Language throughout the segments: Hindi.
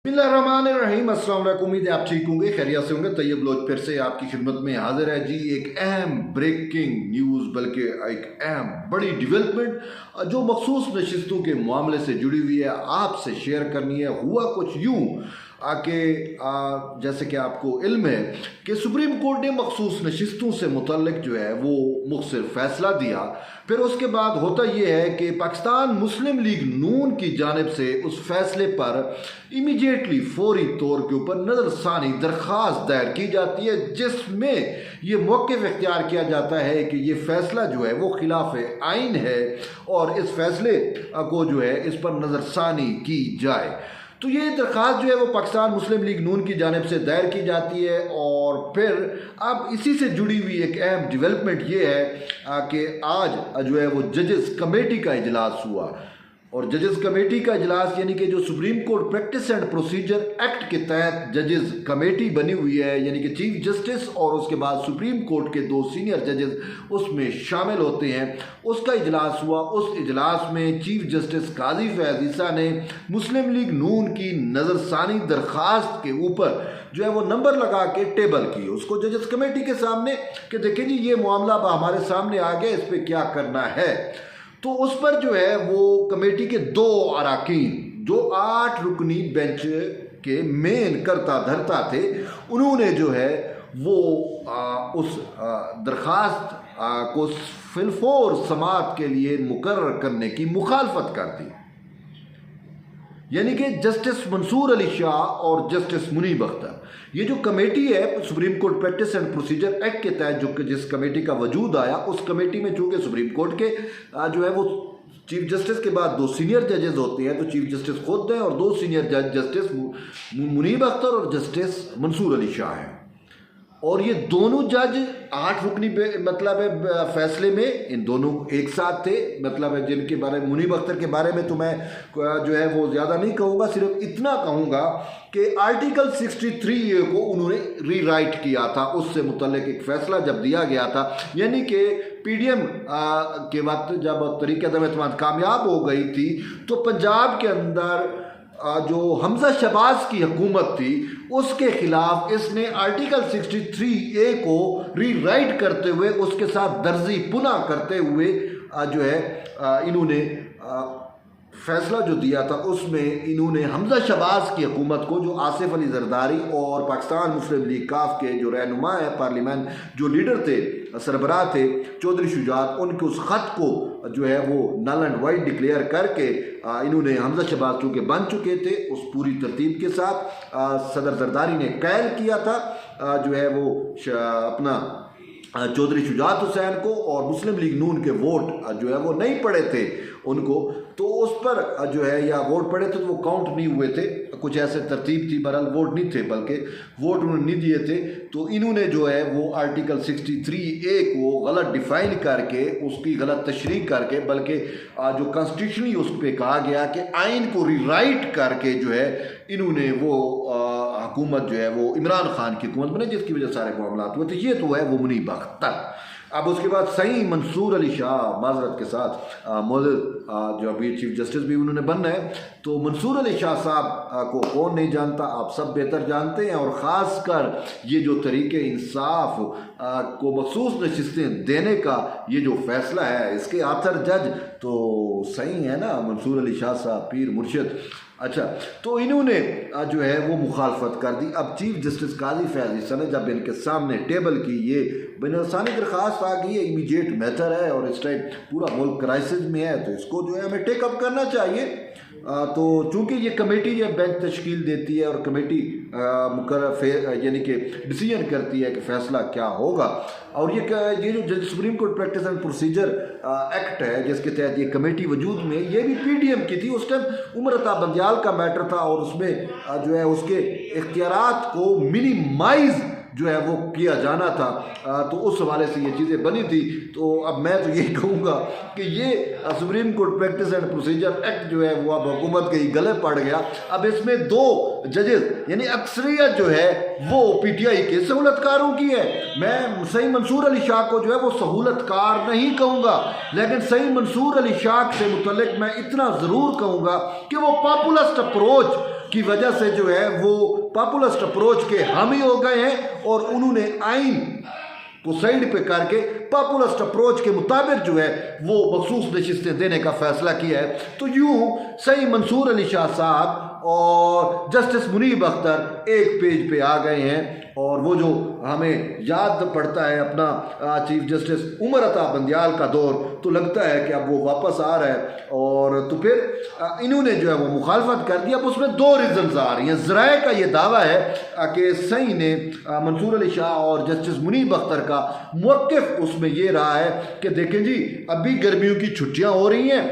बिस्मिल्लाहिर्रहमानिर्रहीम। अस्सलाम वालेकुम। उम्मीद है आप ठीक होंगे, खैरियत से होंगे। तैयब लोच फिर से आपकी खिदमत में हाजिर है जी। एक अहम ब्रेकिंग न्यूज़, बल्कि एक अहम बड़ी डिवेलपमेंट जो मखसूस नशिस्तों के मामले से जुड़ी हुई है, आपसे शेयर करनी है। हुआ कुछ यूँ आके जैसे कि आपको इल्म है कि सुप्रीम कोर्ट ने मखसूस नशिस्तों से मुतल्लिक जो है वो मुख्तसर फैसला दिया। फिर उसके बाद होता यह है कि पाकिस्तान मुस्लिम लीग नून की जानिब से उस फैसले पर इमीडिएटली फौरी तौर के ऊपर नज़रसानी दरख्वास्त दायर की जाती है, जिसमें ये मौक़िफ़ इख्तियार किया जाता है कि ये फ़ैसला जो है वो खिलाफ आइन है और इस फैसले को जो है इस पर नज़रसानी की जाए। तो ये दरख्वास्त जो है वो पाकिस्तान मुस्लिम लीग नून की जानिब से दायर की जाती है। और फिर अब इसी से जुड़ी हुई एक अहम डेवलपमेंट ये है कि आज जो है वो जजेस कमेटी का इजलास हुआ। और जजेस कमेटी का इजलास यानी कि जो supreme court practice and procedure act के तहत जजेस कमेटी बनी हुई है, यानी कि चीफ जस्टिस और उसके बाद सुप्रीम कोर्ट के 2 सीनियर जजेस उसमें शामिल होते हैं, उसका इजलास हुआ। उस इजलास में चीफ जस्टिस काजी फैज़ ईसा ने मुस्लिम लीग नून की नज़रसानी दरख्वास्त के ऊपर जो है वो नंबर लगा के टेबल की उसको जजेस कमेटी के सामने कि देखें जी ये मामला हमारे सामने आ गया, इस पर क्या करना है। तो उस पर जो है वो कमेटी के 2 अरकान जो 8 रुकनी बेंच के मेन करता धरता थे, उन्होंने जो है वो उस दरख्वास्त को फिलफोर समात के लिए मुकर्रर करने की मुखालफत कर दी। यानी कि जस्टिस मंसूर अली शाह और जस्टिस मुनीब अख्तर, ये जो कमेटी है supreme court practice and procedure act के तहत जो जिस कमेटी का वजूद आया, उस कमेटी में चूँकि सुप्रीम कोर्ट के जो है वो चीफ जस्टिस के बाद 2 सीनियर जजेस होते हैं, तो चीफ जस्टिस खुद हैं और 2 सीनियर जज जस्टिस मुनीब अख्तर और जस्टिस मंसूर अली शाह हैं। और ये दोनों जज 8 रुकनी मतलब है फैसले में इन दोनों एक साथ थे। मतलब है जिनके बारे में मुनीब अख्तर के बारे में तो मैं जो है वो ज़्यादा नहीं कहूँगा, सिर्फ इतना कहूँगा कि आर्टिकल 63A को उन्होंने रीराइट किया था। उससे मुतल्लिक एक फ़ैसला जब दिया गया था, यानी कि PDM के वक्त जब तरीक़े अदम एतमाद कामयाब हो गई थी, तो पंजाब के अंदर जो हमजा शहबाज की हुकूमत थी उसके खिलाफ इसने आर्टिकल 63A को रीराइट करते हुए उसके साथ दर्जी पुनः करते हुए जो है इन्होंने फैसला जो दिया था, उसमें इन्होंने हमजा शहबाज की हुकूमत को, जो आसिफ अली जरदारी और पाकिस्तान मुस्लिम लीग काफ के जो रहनुमा है पार्लियामेंट, जो लीडर थे, सरबराह थे चौधरी शुजात, उनके उस ख़त को जो है वो नल एंड वाइट डिक्लेयर करके इन्होंने हमजा शहबाज चूँकि बन चुके थे उस पूरी तरतीब के साथ सदर जरदारी ने कैल किया था जो है वो अपना चौधरी शुजात हुसैन को, और मुस्लिम लीग नून के वोट जो है वो नहीं पड़े थे उनको, तो उस पर जो है या वोट पड़े थे तो वो काउंट नहीं हुए थे, कुछ ऐसे तरतीब थी, बहरहाल वोट नहीं थे बल्कि वोट उन्होंने नहीं दिए थे। तो इन्होंने जो है वो आर्टिकल 63A को गलत डिफ़ाइन करके उसकी गलत तशरीह करके, बल्कि जो कॉन्स्टिट्यूशनली उस पर कहा गया कि आइन को रीराइट करके जो है इन्होंने वो हुकूमत जो है वो इमरान खान की हुकूमत बने, जिसकी वजह से सारे मामला हुए। तो ये तो है वो मुनीब अख्तर। अब उसके बाद सही मंसूर अली शाह माजरत के साथ मौजूद जो अभी चीफ जस्टिस भी उन्होंने बनना है, तो मंसूर अली शाह साहब को कौन नहीं जानता, आप सब बेहतर जानते हैं। और ख़ासकर ये जो तरीके इंसाफ को मखसूस नशिस्तें देने का ये जो फैसला है, इसके आथर जज तो सही है ना, मंसूर अली शाह साहब पीर मुर्शिद। अच्छा, तो इन्होंने जो है वो मुखालफत कर दी। अब चीफ जस्टिस काजी फैज़ ईसा ने जब इनके सामने टेबल की ये बिनसानी दरख्वास्त आ गई है, इमीडिएट मैटर है और इस टाइम पूरा मुल्क क्राइसिस में है, तो इसको जो है हमें टेकअप करना चाहिए। तो चूँकि ये कमेटी ये बेंच तश्कील देती है और कमेटी मुकर्रर यानी कि डिसीजन करती है कि फ़ैसला क्या होगा, और ये जो supreme court practice and procedure act है जिसके तहत ये कमेटी वजूद में, ये भी PDM की थी। उस टाइम उमर अता बंदियाल का मैटर था और उसमें जो है उसके इख्तियारात को मिनिमाइज़ जो है वो किया जाना था, तो उस हवाले से ये चीज़ें बनी थी। तो अब मैं तो यही कहूँगा कि ये supreme court practice and procedure act जो है वो अब हुकूमत के ही गले पड़ गया। अब इसमें 2 जजेस यानी अक्सरियत जो है वो PTI के सहूलतकारों की है। मैं सही मंसूर अली शाह को जो है वो सहूलतकार नहीं कहूँगा, लेकिन सही मंसूर अली शाह से मुतल्लिक मैं इतना ज़रूर कहूँगा कि वो पॉपुलिस्ट अप्रोच की वजह से जो है वो पॉपुलिस्ट अप्रोच के हामी हो गए हैं और उन्होंने आइन को साइड पे करके पॉपुलिस्ट अप्रोच के मुताबिक जो है वो मखसूस नशिस्तें देने का फैसला किया है। तो यूं सही मंसूर अली शाह साहब और जस्टिस मुनीब अख्तर एक पेज पे आ गए हैं और वो जो हमें याद पड़ता है अपना चीफ जस्टिस उमर अता बंदियाल का दौर, तो लगता है कि अब वो वापस आ रहा है। और तो फिर इन्होंने जो है वो मुखालफत कर दिया। अब उसमें दो रीजन्स आ रही हैं। ज़राए का ये दावा है कि सही ने मंसूर अली शाह और जस्टिस मुनीब अख्तर का मौक़िफ़ उसमें ये रहा है कि देखें जी अभी गर्मियों की छुट्टियां हो रही हैं,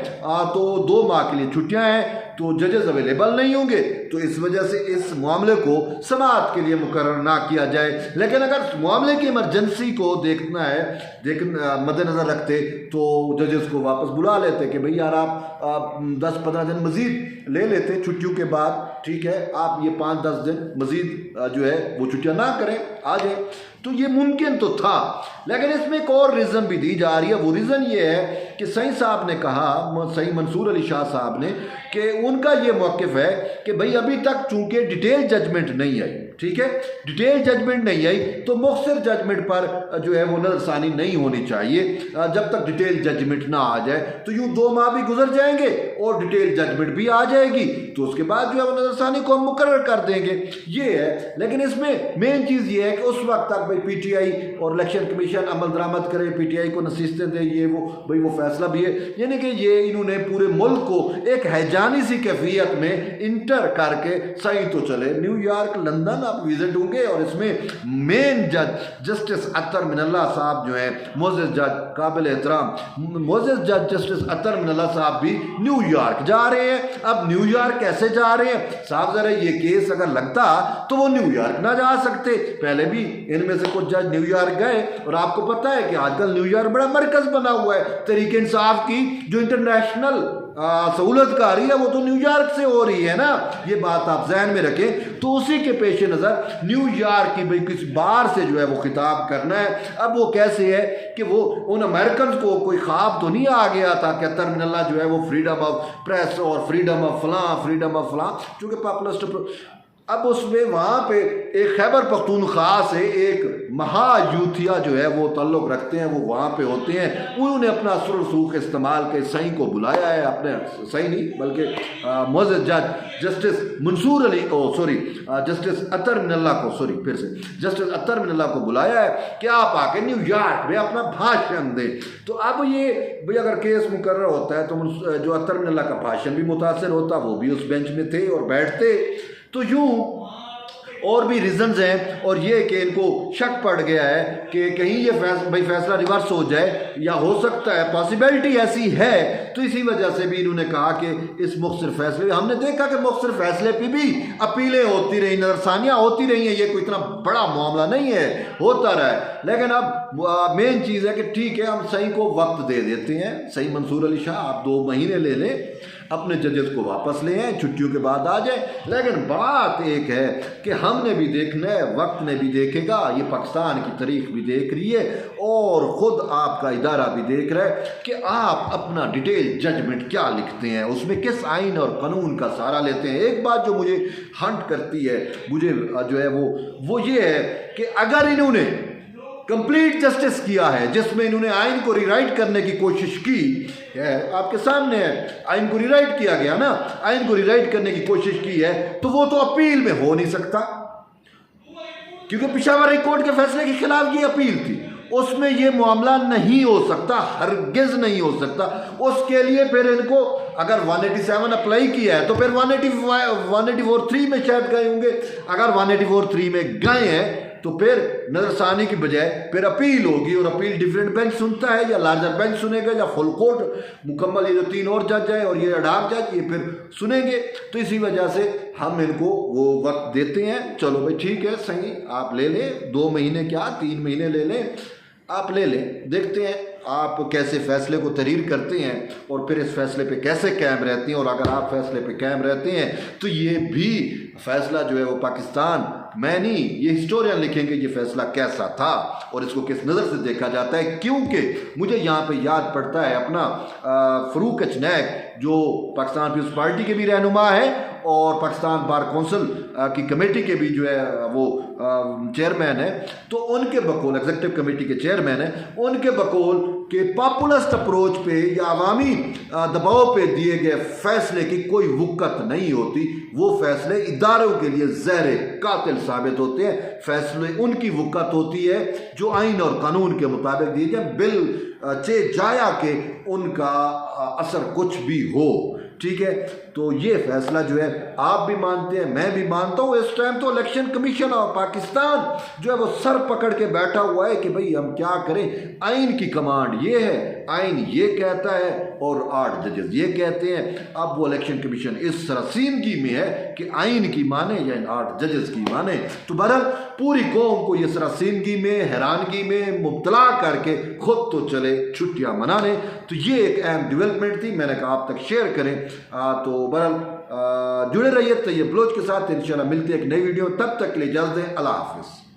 तो 2 माह के लिए छुट्टियां हैं, तो जजेस अवेलेबल नहीं होंगे, तो इस वजह से इस मामले को समाअत के लिए मुकर्रर ना किया जाए। लेकिन अगर मामले की इमरजेंसी को देखना है, मद्देनज़र रखते तो जजेस को वापस बुला लेते कि भाई यार आप 10-15 दिन मज़ीद ले लेते छुट्टियों के बाद, ठीक है, आप ये 5-10 दिन मज़ीद जो है वो छुट्टियाँ ना करें, आ जाए, तो ये मुमकिन तो था। लेकिन इसमें एक और रीज़न भी दी जा रही है। वो रीज़न ये है कि सही साहब ने कहा, सही मंसूर अली शाह साहब ने, कि उनका ये मौक़िफ़ है कि भाई अभी तक चूँकि डिटेल जजमेंट नहीं आई, ठीक है, डिटेल जजमेंट नहीं आई, तो मुख्तसर जजमेंट पर जो है वो नज़रसानी नहीं होनी चाहिए जब तक डिटेल जजमेंट ना आ जाए। तो यूँ 2 माह भी गुजर जाएंगे और डिटेल जजमेंट भी आ जाएगी, तो उसके बाद जो है वो नज़रसानी को हम मुकर्रर कर देंगे, ये है। लेकिन इसमें मेन चीज़ ये है कि उस वक्त तक भाई PTI और इलेक्शन कमीशन अमल दरामद करे, PTI को नसीहतें दे, ये वो भाई वो फैसला भी है। यानी कि ये इन्होंने पूरे मुल्क को एक हैजानी सी कैफियत में इंटर करके सही तो चले न्यूयॉर्क, लंदन आप विजिट होंगे, और इसमें मेन जज जस्टिस अतर मिनल्ला साहब जो है मोअज़्ज़ज़ जज काबिल एहतराम मोअज़्ज़ज़ जज जस्टिस अतर मिनल्ला साहब भी न्यूयॉर्क जा रहे हैं। अब न्यूयॉर्क कैसे जा रहे हैं साहब, जरा ये केस अगर लगता तो वो न्यूयॉर्क ना जा सकते। पहले भी इनमें से कुछ जज न्यूयॉर्क गए, और आपको पता है कि आजकल न्यूयॉर्क बड़ा मरकज बना हुआ है तहरीक इंसाफ की, जो इंटरनेशनल सहूलतकारी है वो तो न्यूयॉर्क से हो रही है ना, ये बात आप जहन में रखें। तो उसी के पेश नज़र न्यूयॉर्क की भाई किस बार से जो है वो खिताब करना है। अब वो कैसे है कि वो उन अमेरिकन को कोई ख्वाब तो नहीं आ गया था कि अतर मिनल्ला जो है वो फ्रीडम ऑफ प्रेस और फ्रीडम ऑफ फलां, चूँकि पॉपुलिस्ट, अब उसमें वहाँ पे एक खैबर पख्तूनख्वा से एक महायूथिया जो है वो ताल्लुक़ रखते हैं, वो वहाँ पे होते हैं, उन्होंने अपना असर रसूख इस्तेमाल के सही को बुलाया है, अपने सही नहीं बल्कि मुअज़्ज़ज़ जज जस्टिस मंसूर अली जस्टिस अतर मिनल्ला को जस्टिस अतर मिनल्ला को बुलाया है कि आप आके न्यूयॉर्क में अपना भाषण दें। तो अब ये भाई अगर केस मुकर्रर होता है तो जो अतर मिनल्ला का भाषण भी मुतासर होता, वो भी उस बेंच में थे और बैठते। तो यूँ और भी रीजंस हैं, और ये कि इनको शक पड़ गया है कि कहीं ये फैसला रिवर्स हो जाए, या हो सकता है पॉसिबिलिटी ऐसी है, तो इसी वजह से भी इन्होंने कहा कि इस मुख्तसर फैसले, हमने देखा कि मुख्तसर फैसले पे भी अपीलें होती रही, नज़रसानियाँ होती रही हैं, ये कोई इतना बड़ा मामला नहीं है, होता रहा है। लेकिन अब मेन चीज़ है कि ठीक है, हम सही को वक्त दे देते हैं, सही मंसूर अली शाह आप 2 महीने ले लें, अपने जजेस को वापस ले आए, छुट्टियों के बाद आ जाए। लेकिन बात एक है कि हमने भी देखना है, वक्त ने भी देखेगा, ये पाकिस्तान की तारीख भी देख रही है और ख़ुद आपका इदारा भी देख रहा है कि आप अपना डिटेल जजमेंट क्या लिखते हैं, उसमें किस आइन और कानून का सहारा लेते हैं। एक बात जो मुझे हंट करती है, मुझे जो है वो ये है कि अगर इन्होंने कंप्लीट जस्टिस किया है, जिसमें इन्होंने आइन को रीराइट करने की कोशिश की है, आपके सामने है, आइन को रीराइट किया गया ना, आइन को रीराइट करने की कोशिश की है, तो वो तो अपील में हो नहीं सकता, क्योंकि पेशावर हाई कोर्ट के फैसले के खिलाफ ये अपील थी, उसमें ये मामला नहीं हो सकता, हरगिज नहीं हो सकता। उसके लिए फिर इनको अगर 187 अप्लाई किया है तो फिर 184(3) में शायद गए होंगे। अगर 184(3) में गए हैं तो फिर नज़रसानी की बजाय फिर अपील होगी, और अपील डिफरेंट बेंच सुनता है, या लार्जर बेंच सुनेगा, या फुल कोर्ट मुकम्मल, ये जो 3 और जज है और ये अडाक जज, ये फिर सुनेंगे। तो इसी वजह से हम इनको वो वक्त देते हैं। चलो भाई ठीक है, सही आप ले लें, 2 महीने क्या 3 महीने ले लें, आप ले लें, देखते हैं आप कैसे फ़ैसले को तहरीर करते हैं और फिर इस फैसले पे कैसे कायम रहते हैं। और अगर आप फैसले पे कायम रहते हैं तो ये भी फैसला जो है वो पाकिस्तान, मैं नहीं, ये हिस्टोरियन लिखेंगे ये फैसला कैसा था और इसको किस नज़र से देखा जाता है। क्योंकि मुझे यहाँ पे याद पड़ता है अपना फ़रूक अचनैक जो पाकिस्तान पीपल्स पार्टी के भी रहनुमा है और पाकिस्तान बार कौंसिल की कमेटी के भी जो है वो चेयरमैन है। तो उनके बकौल, एग्जीक्यूटिव कमेटी के चेयरमैन है, उनके बकौल के पॉपुलिस्ट अप्रोच पे या अवामी दबाव पे दिए गए फैसले की कोई वुक्कत नहीं होती। वो फैसले इदारों के लिए जहर कातिल साबित होते हैं। फैसले उनकी वुक्कत होती है जो आइन और कानून के मुताबिक दिए जाए, बिल चे जाया के उनका असर कुछ भी हो। ठीक है, तो ये फैसला जो है आप भी मानते हैं, मैं भी मानता हूँ। इस टाइम तो इलेक्शन कमीशन ऑफ पाकिस्तान जो है वो सर पकड़ के बैठा हुआ है कि भाई हम क्या करें। आइन की कमांड ये है, आइन ये कहता है और 8 जजेस ये कहते हैं। अब वो इलेक्शन कमीशन इस सरासीनगी में है कि आइन की माने या इन 8 जजेस की माने। तो बहरहाल पूरी कौम को ये सरासीनगी में, हैरानगी में मुब्तला करके खुद तो चले छुट्टियां मनाने। तो ये एक अहम डेवलपमेंट थी, मैंने कहा आप तक शेयर करें। तो बहरहाल जुड़े रहिए तैयब बलोच के साथ। इंशाल्लाह मिलते हैं एक नई वीडियो, तब तक के लिए इजाज़त दें। अल्लाह हाफिज़।